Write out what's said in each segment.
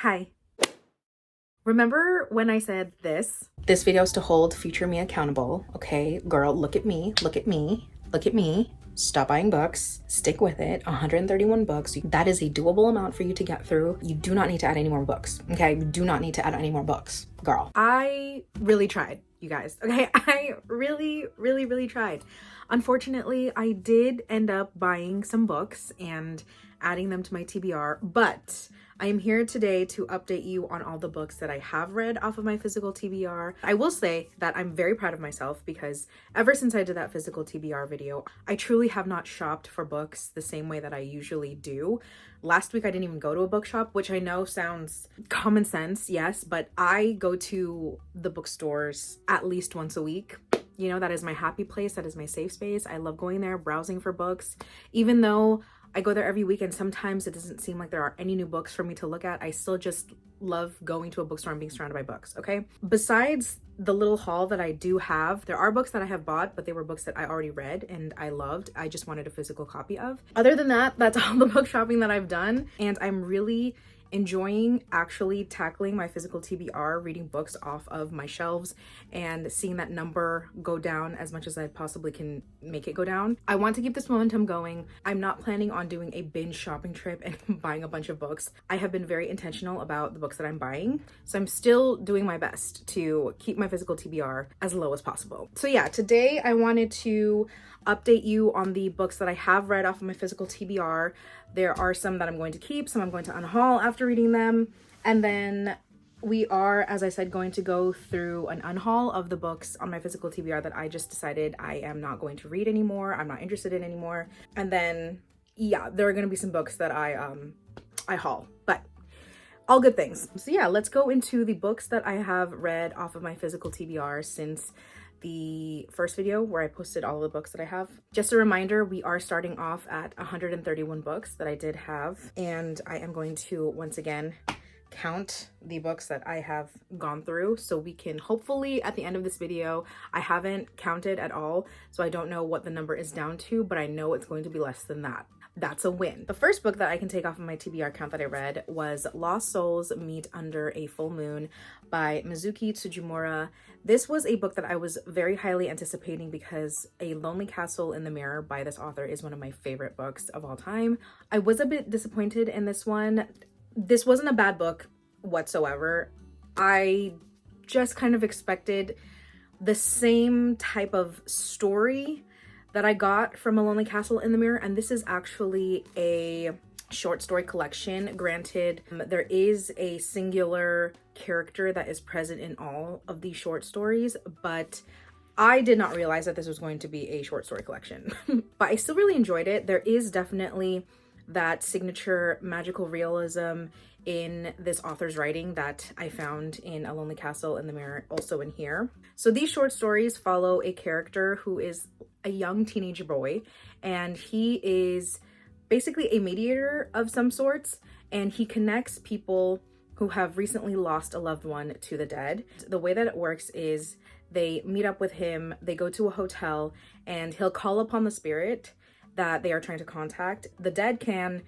Hi. Remember when I said this? This video is to hold future me accountable. Okay, girl, look at me, look at me, look at me. Stop buying books, stick with it. 131 books. That is a doable amount for you to get through. You do not need to add any more books. Okay, you do not need to add any more books, girl. I really tried, you guys. Okay, I really tried. Unfortunately, I did end up buying some books and adding them to my TBR, but I am here today to update you on all the books that I have read off of my physical TBR. I will say that I'm very proud of myself because ever since I did that physical TBR video, I truly have not shopped for books the same way that I usually do. Last week, I didn't even go to a bookshop, which I know sounds common sense, yes, but I go to the bookstores at least once a week. You know, that is my happy place. That is my safe space. I love going there, browsing for books. Even though I go there every week and sometimes it doesn't seem like there are any new books for me to look at, I still just love going to a bookstore and being surrounded by books, okay? Besides the little haul that I do have, there are books that I have bought, but they were books that I already read and I loved. I just wanted a physical copy of. Other than that, that's all the book shopping that I've done. And I'm really enjoying actually tackling my physical TBR, reading books off of my shelves and seeing that number go down as much as I possibly can make it go down. I want to keep this momentum going. I'm not planning on doing a binge shopping trip and buying a bunch of books. I have been very intentional about the books that I'm buying, so I'm still doing my best to keep my physical TBR as low as possible. So yeah, today I wanted to update you on the books that I have read off of my physical TBR. There are some that I'm going to keep, some I'm going to unhaul after reading them. And then we are, as I said, going to go through an unhaul of the books on my physical TBR that I just decided I am not going to read anymore. I'm not interested in anymore. And then, yeah, there are going to be some books that I haul, but all good things. So yeah, let's go into the books that I have read off of my physical TBR since the first video where I posted all the books that I have. Just a reminder, we are starting off at 131 books that I did have, and I am going to once again count the books that I have gone through so we can hopefully at the end of this video, I haven't counted at all, so I don't know what the number is down to, but I know it's going to be less than that. That's a win. The first book that I can take off of my TBR count that I read was Lost Souls Meet Under a Full Moon by Mizuki Tsujimura. This was a book that I was very highly anticipating because A Lonely Castle in the Mirror by this author is one of my favorite books of all time. I was a bit disappointed in this one. This wasn't a bad book whatsoever. I just kind of expected the same type of story that I got from A Lonely Castle in the Mirror, and this is actually a short story collection. Granted, there is a singular character that is present in all of these short stories, but I did not realize that this was going to be a short story collection. But I still really enjoyed it. There is definitely that signature magical realism in this author's writing that I found in A Lonely Castle in the Mirror, also in here. So these short stories follow a character who is a young teenage boy, and he is basically a mediator of some sorts, and he connects people who have recently lost a loved one to the dead. The way that it works is they meet up with him, they go to a hotel, and he'll call upon the spirit that they are trying to contact. The dead can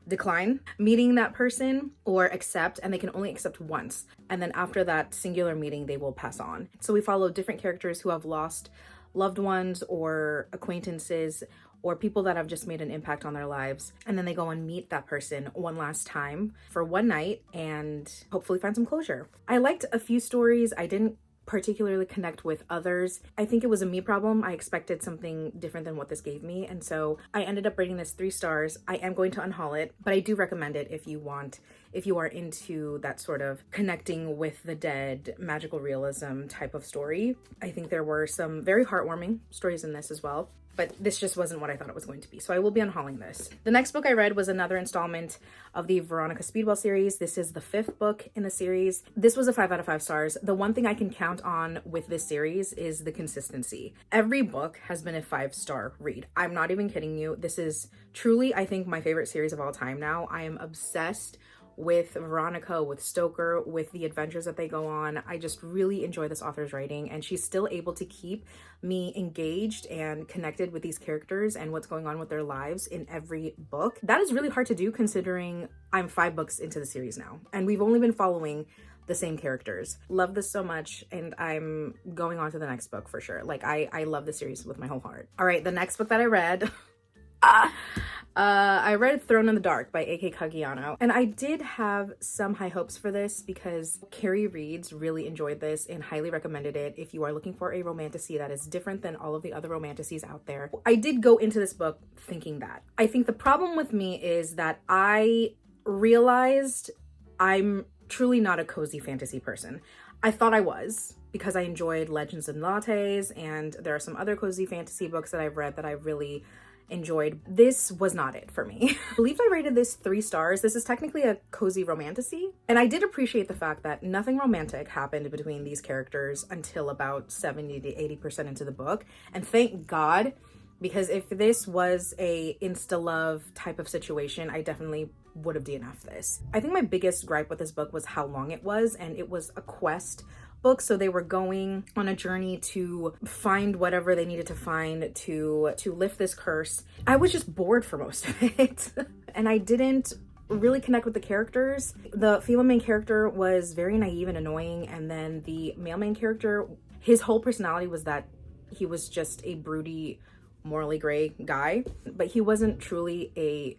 decline meeting that person or accept, and they can only accept once. And then after that singular meeting, they will pass on. So we follow different characters who have lost loved ones or acquaintances or people that have just made an impact on their lives. And then they go and meet that person one last time for one night and hopefully find some closure. I liked a few stories. I didn't particularly connect with others. I think it was a me problem. I expected something different than what this gave me, and so I ended up rating this 3 stars. I am going to unhaul it, but I do recommend it if you are into that sort of connecting with the dead, magical realism type of story. I think there were some very heartwarming stories in this as well, but this just wasn't what I thought it was going to be. So I will be unhauling this. The next book I read was another installment of the Veronica Speedwell series. This is the 5th book in the series. This was a 5 out of 5 stars. The one thing I can count on with this series is the consistency. Every book has been a 5-star read. I'm not even kidding you. This is truly, I think, my favorite series of all time now. I am obsessed with Veronica, with Stoker, with the adventures that they go on. I just really enjoy this author's writing, and she's still able to keep me engaged and connected with these characters and what's going on with their lives in every book. That is really hard to do considering I'm 5 books into the series now, and we've only been following the same characters. Love this so much, and I'm going on to the next book for sure. Like, I love the series with my whole heart. All right, the next book that I read I read Thrown in the Dark by A.K. Kagiano, and I did have some high hopes for this because Carrie Reeds really enjoyed this and highly recommended it if you are looking for a romantasy that is different than all of the other romantasies out there. I did go into this book thinking that. I think the problem with me is that I realized I'm truly not a cozy fantasy person. I thought I was because I enjoyed Legends and Lattes, and there are some other cozy fantasy books that I've read that I really enjoyed. This was not it for me. I believe I rated this 3 stars. This is technically a cozy romantasy, and I did appreciate the fact that nothing romantic happened between these characters until about 70 to 80% into the book, and thank God, because if this was a insta-love type of situation, I definitely would have DNF'd this. I think my biggest gripe with this book was how long it was, and it was a quest book, so they were going on a journey to find whatever they needed to find to lift this curse. I was just bored for most of it and I didn't really connect with the characters. The female main character was very naive and annoying, and then the male main character, his whole personality was that he was just a broody, morally gray guy, but he wasn't truly a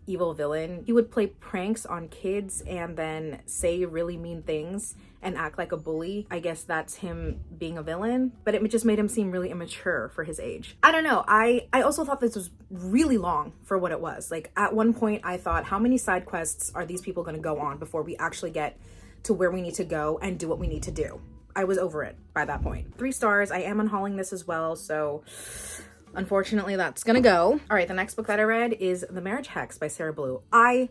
evil villain. He would play pranks on kids and then say really mean things and act like a bully. I guess that's him being a villain, but it just made him seem really immature for his age. I don't know. I also thought this was really long for what it was. Like, at one point I thought, how many side quests are these people going to go on before we actually get to where we need to go and do what we need to do? I was over it by that point. 3 stars. I am unhauling this as well, so unfortunately that's gonna go. All right, the next book that I read is The Marriage Hex by Sarah Blue. I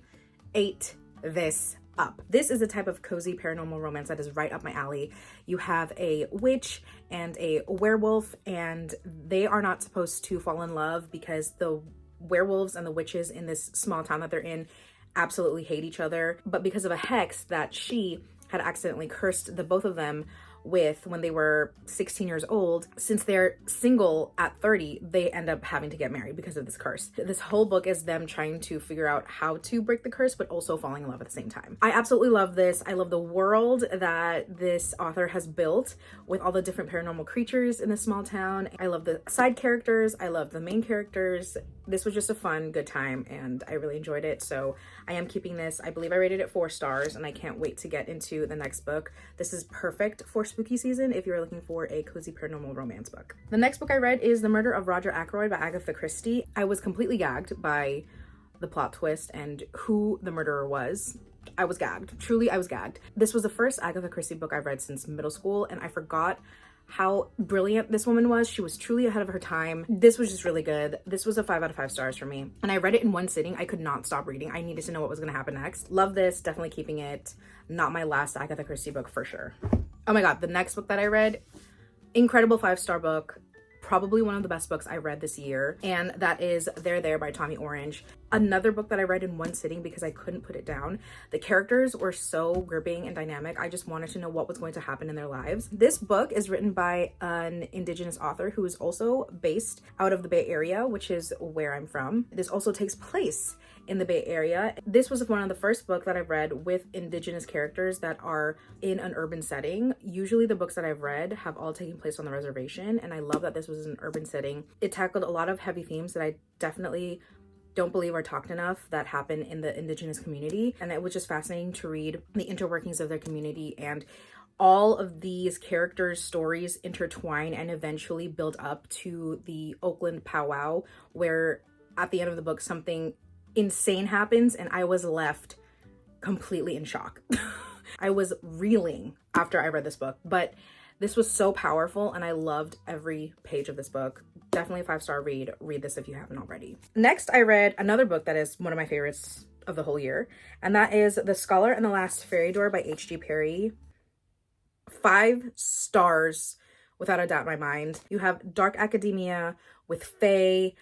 ate this up. This is a type of cozy paranormal romance that is right up my alley. You have a witch and a werewolf, and they are not supposed to fall in love because the werewolves and the witches in this small town that they're in absolutely hate each other. But because of a hex that she had accidentally cursed the both of them with when they were 16 years old, since they're single at 30, they end up having to get married because of this curse. This whole book is them trying to figure out how to break the curse, but also falling in love at the same time. I absolutely love this. I love the world that this author has built with all the different paranormal creatures in this small town. I love the side characters. I love the main characters. This was just a fun, good time, and I really enjoyed it. So I am keeping this. I believe I rated it 4 stars, and I can't wait to get into the next book. This is perfect for spooky season if you're looking for a cozy paranormal romance book. The next book I read is The Murder of Roger Ackroyd by Agatha Christie. I was completely gagged by the plot twist and who the murderer was. I was gagged. Truly, I was gagged. This was the first Agatha Christie book I've read since middle school, and I forgot how brilliant this woman was. She was truly ahead of her time. This was just really good. This was a 5 out of 5 stars for me. And I read it in one sitting. I could not stop reading. I needed to know what was going to happen next. Love this. Definitely keeping it. Not my last Agatha Christie book for sure. Oh my God. The next book that I read, incredible 5-star book. Probably one of the best books I read this year, and that is There There by Tommy Orange. Another book that I read in one sitting because I couldn't put it down. The characters were so gripping and dynamic. I just wanted to know what was going to happen in their lives. This book is written by an Indigenous author who is also based out of the Bay Area, which is where I'm from. This also takes place in the Bay Area. This was one of the first books that I've read with Indigenous characters that are in an urban setting. Usually the books that I've read have all taken place on the reservation, and I love that this was an urban setting. It tackled a lot of heavy themes that I definitely don't believe are talked enough that happen in the Indigenous community, and it was just fascinating to read the interworkings of their community, and all of these characters' stories intertwine and eventually build up to the Oakland powwow, where at the end of the book something insane happens, and I was left completely in shock. I was reeling after I read this book, but this was so powerful and I loved every page of this book. Definitely a 5-star read. Read this if you haven't already. Next, I read another book that is one of my favorites of the whole year, and that is The Scholar and the Last Fairy Door by H.G. Perry. 5 stars without a doubt in my mind. You have dark academia with fae,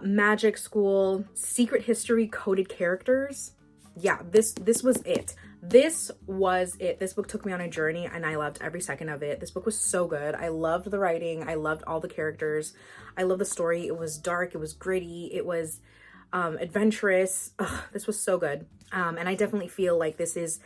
magic school, secret history, coded characters. yeah, this was it. This was it. This book took me on a journey and I loved every second of it. This book was so good. I loved the writing. I loved all the characters. I love the story. It was dark. It was gritty. It was adventurous. Ugh, this was so good. And I definitely feel like this is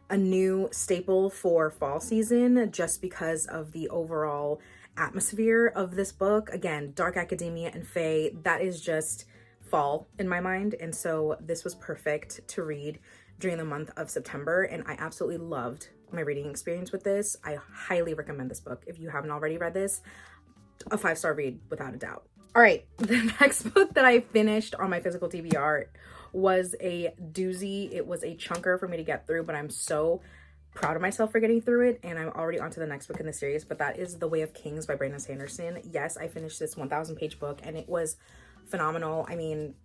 a new staple for fall season just because of the overall atmosphere of this book. Again, dark academia and fae, that is just fall in my mind. And so this was perfect to read during the month of September. And I absolutely loved my reading experience with this. I highly recommend this book. If you haven't already read this, a 5-star read without a doubt. All right, the next book that I finished on my physical TBR was a doozy. It was a chunker for me to get through, but I'm so proud of myself for getting through it, and I'm already on to the next book in the series, but that is The Way of Kings by Brandon Sanderson. Yes, I finished this 1,000-page book, and it was phenomenal. I mean,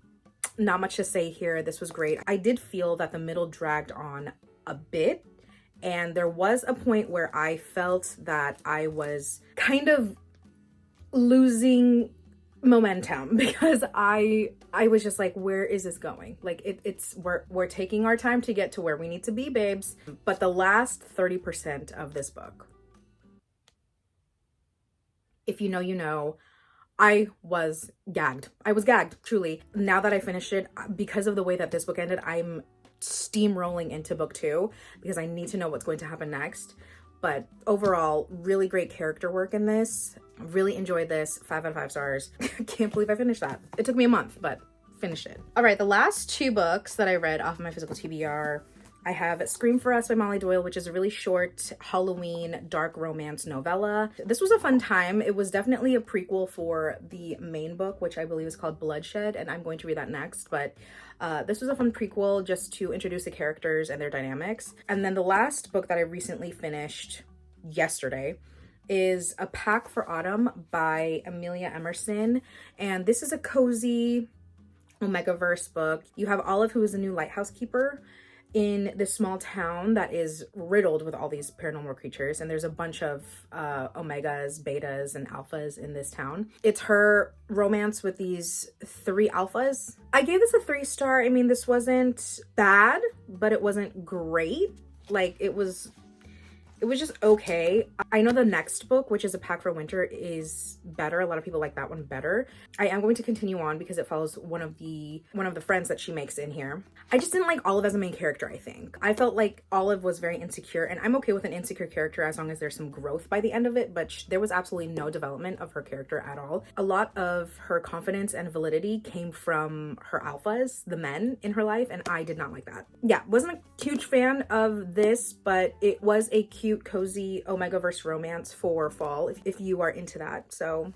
not much to say here. This was great. I did feel that the middle dragged on a bit, and there was a point where I felt that I was kind of losing momentum because I was just like, where is this going? Like we're taking our time to get to where we need to be, babes. But the last 30% of this book, if you know, you know, I was gagged. I was gagged, truly. Now that I finished it, because of the way that this book ended, I'm steamrolling into book 2 because I need to know what's going to happen next. But overall, really great character work in this. Really enjoyed this. 5 out of 5 stars. Can't believe I finished that. It took me a month, but finished it. All right, the last 2 books that I read off of my physical TBR, I have Scream for Us by Molly Doyle, which is a really short Halloween dark romance novella. This was a fun time. It was definitely a prequel for the main book, which I believe is called Bloodshed, and I'm going to read that next. But this was a fun prequel just to introduce the characters and their dynamics. And then the last book that I recently finished yesterday is A Pack for Autumn by Amelia Emerson. And this is a cozy Omegaverse book. You have Olive, who is a new lighthouse keeper in this small town that is riddled with all these paranormal creatures, and there's a bunch of omegas, betas, and alphas in this town. It's her romance with these 3 alphas. I gave this a 3-star. I mean, this wasn't bad, but it wasn't great. Like, it was just okay. I know the next book, which is A Pack for Winter, is better. A lot of people like that one better. I am going to continue on because it follows one of the friends that she makes in here. I just didn't like Olive as a main character, I think. I felt like Olive was very insecure, and I'm okay with an insecure character as long as there's some growth by the end of it, but there was absolutely no development of her character at all. A lot of her confidence and validity came from her alphas, the men in her life, and I did not like that. Yeah, wasn't a huge fan of this, but it was a cute, cozy Omegaverse romance for fall if you are into that. So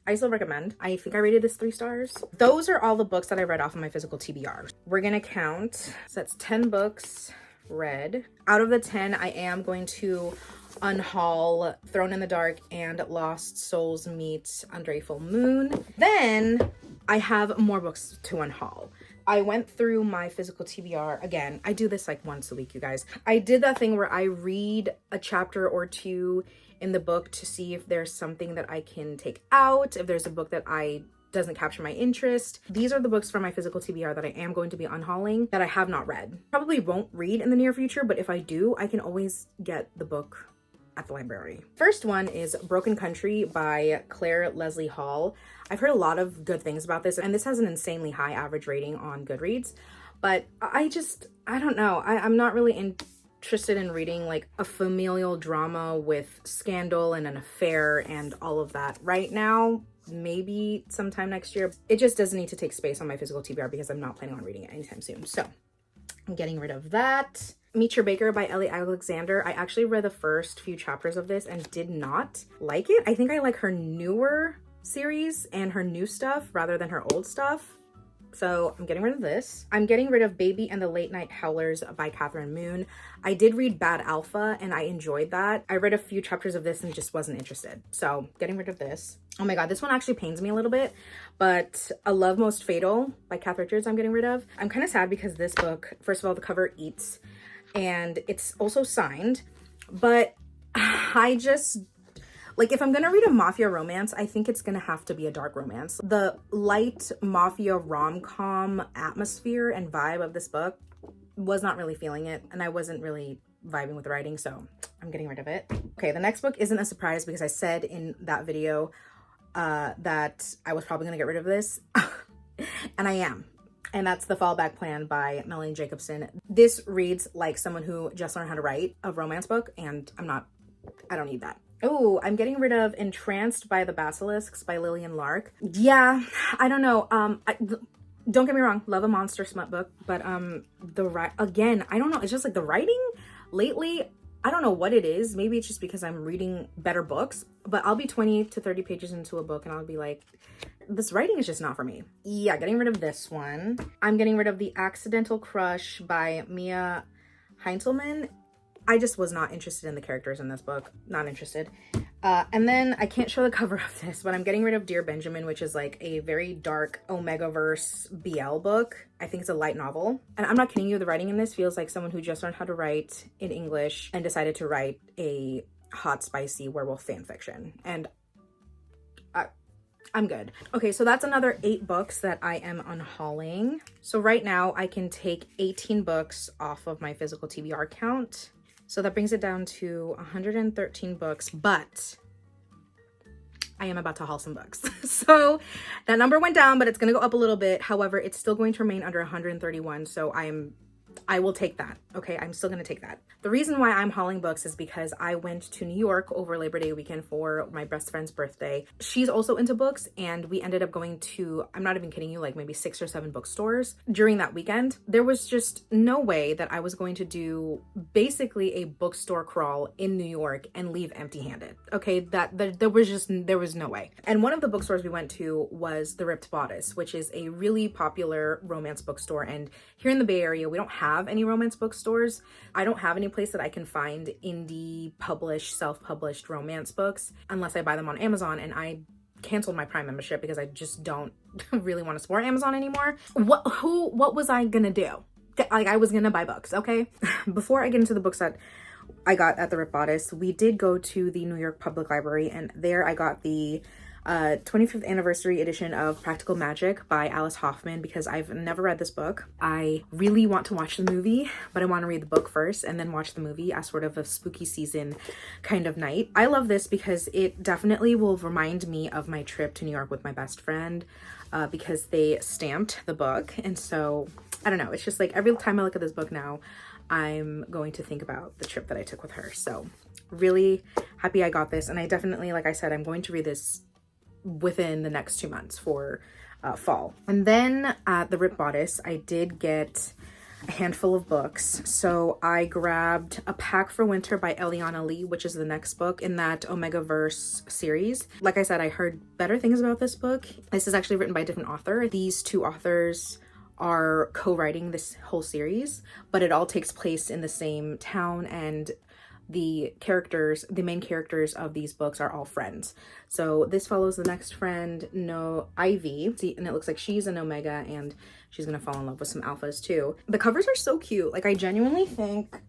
I still recommend. I think I rated this 3 stars. Those are all the books that I read off of my physical TBR. We're gonna count. So that's 10 books read. Out of the 10, I am going to unhaul Thrown in the Dark and Lost Souls meet Under a Full Moon. Then I have more books to unhaul. I went through my physical TBR again. I do this like once a week, you guys. I did that thing where I read a chapter or 2 in the book to see if there's something that I can take out, if there's a book that doesn't capture my interest. These are the books from my physical TBR that I am going to be unhauling that I have not read. Probably won't read in the near future, but if I do, I can always get the book at the library. First one is Broken Country by Claire Leslie Hall. I've heard a lot of good things about this, and this has an insanely high average rating on Goodreads, but I don't know. I'm not really interested in reading like a familial drama with scandal and an affair and all of that right now. Maybe sometime next year. It just doesn't need to take space on my physical TBR because I'm not planning on reading it anytime soon. So I'm getting rid of that. Meet Your Baker by Ellie Alexander. I actually read the first few chapters of this and did not like it. I think I like her newer series and her new stuff rather than her old stuff. So I'm getting rid of this. I'm getting rid of Baby and the Late Night Howlers by Catherine Moon. I did read Bad Alpha and I enjoyed that. I read a few chapters of this and just wasn't interested. So getting rid of this. Oh my God, this one actually pains me a little bit, but A Love Most Fatal by Kath Richards I'm getting rid of. I'm kind of sad because this book, first of all, the cover eats and it's also signed, but I just, like, if I'm gonna read a mafia romance, I think it's gonna have to be a dark romance. The light mafia rom-com atmosphere and vibe of this book was not really feeling it, and I wasn't really vibing with the writing, so I'm getting rid of it. Okay, the next book isn't a surprise because I said in that video that I was probably gonna get rid of this, and I am. And that's The Fallback Plan by Melanie Jacobson. This reads like someone who just learned how to write a romance book, and I don't need that. Oh, I'm getting rid of Entranced by the Basilisks by Lillian Lark. Yeah, I don't know. Don't get me wrong, love a monster smut book, but again, I don't know. It's just like the writing lately, I don't know what it is. Maybe it's just because I'm reading better books, but I'll be 20 to 30 pages into a book and I'll be like, this writing is just not for me. Yeah, getting rid of this one. I'm getting rid of The Accidental Crush by Mia Heinzelman. I just was not interested in the characters in this book. Not interested. And then I can't show the cover of this, but I'm getting rid of Dear Benjamin, which is like a very dark Omegaverse BL book. I think it's a light novel. And I'm not kidding you, the writing in this feels like someone who just learned how to write in English and decided to write a hot, spicy werewolf fan fiction. And I'm good. Okay, so that's another 8 books that I am unhauling. So right now I can take 18 books off of my physical TBR count. So that brings it down to 113 books, but I am about to haul some books. So that number went down, but it's going to go up a little bit. However, it's still going to remain under 131. So I will take that. Okay, I'm still going to take that. The reason why I'm hauling books is because I went to New York over Labor Day weekend for my best friend's birthday. She's also into books, and we ended up going to, I'm not even kidding you, like maybe 6 or 7 bookstores during that weekend. There was just no way that I was going to do basically a bookstore crawl in New York and leave empty-handed. Okay, there was no way. And one of the bookstores we went to was The Ripped Bodice, which is a really popular romance bookstore. And here in the Bay Area, we don't have any romance bookstores. I don't have any place that I can find indie published, self-published romance books unless I buy them on Amazon, and I canceled my Prime membership because I just don't really want to support Amazon anymore. What was I gonna do? Like, I was gonna buy books, okay? Before I get into the books that I got at the Ripped Bodice, we did go to the New York Public Library, and there I got the 25th anniversary edition of Practical Magic by Alice Hoffman, because I've never read this book. I really want to watch the movie, but I want to read the book first and then watch the movie as sort of a spooky season kind of night. I love this because it definitely will remind me of my trip to New York with my best friend, because they stamped the book. And so, I don't know, it's just like every time I look at this book now, I'm going to think about the trip that I took with her. So really happy I got this. And I definitely, like I said, I'm going to read this within the next 2 months for fall. And then at the Ripped Bodice, I did get a handful of books. So I grabbed A Pack for Winter by Eliana Lee, which is the next book in that Omegaverse series. Like I said, I heard better things about this book. This is actually written by a different author. These 2 authors are co-writing this whole series, but it all takes place in the same town, and the main characters of these books are all friends. So this follows the next friend, Ivy, and it looks like she's an Omega and she's gonna fall in love with some alphas too. The covers are so cute. Like, I genuinely think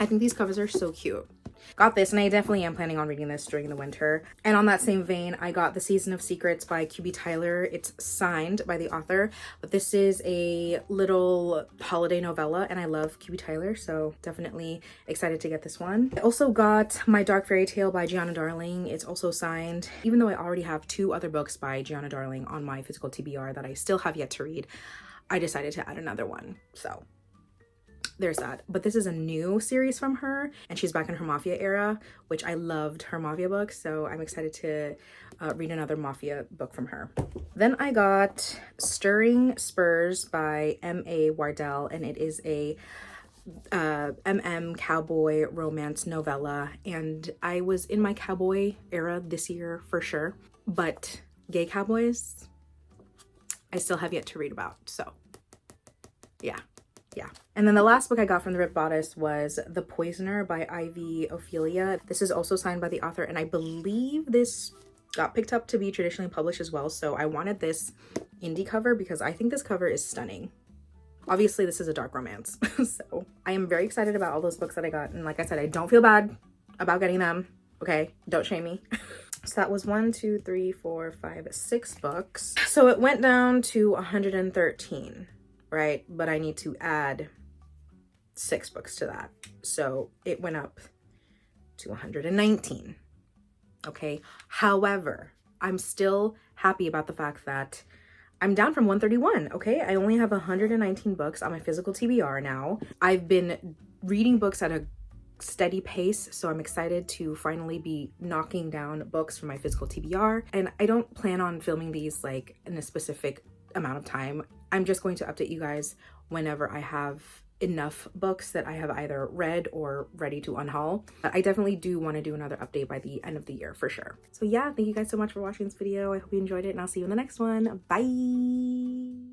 these covers are so cute. Got this, and I definitely am planning on reading this during the winter. And on that same vein, I got The Season of Secrets by QB Tyler. It's signed by the author, but this is a little holiday novella, and I love QB Tyler, so definitely excited to get this one. I also got My Dark Fairy Tale by Gianna Darling. It's also signed. Even though I already have 2 other books by Gianna Darling on my physical TBR that I still have yet to read, I decided to add another one. So there's that. But this is a new series from her, and she's back in her Mafia era, which I loved her Mafia books, so I'm excited to read another Mafia book from her. Then I got Stirring Spurs by M.A. Wardell, and it is a cowboy romance novella, and I was in my cowboy era this year for sure, but gay cowboys I still have yet to read about, so yeah. And then the last book I got from the Ripped Bodice was The Poisoner by Ivy Ophelia. This is also signed by the author, and I believe this got picked up to be traditionally published as well. So I wanted this indie cover because I think this cover is stunning. Obviously, this is a dark romance. So I am very excited about all those books that I got. And like I said, I don't feel bad about getting them. Okay, don't shame me. So that was 1, 2, 3, 4, 5, 6 books. So it went down to 113. right? But I need to add 6 books to that. So it went up to 119. Okay. However, I'm still happy about the fact that I'm down from 131. Okay. I only have 119 books on my physical TBR now. I've been reading books at a steady pace, so I'm excited to finally be knocking down books for my physical TBR. And I don't plan on filming these like in a specific amount of time. I'm just going to update you guys whenever I have enough books that I have either read or ready to unhaul. But I definitely do want to do another update by the end of the year for sure. So yeah, thank you guys so much for watching this video. I hope you enjoyed it, and I'll see you in the next one. Bye.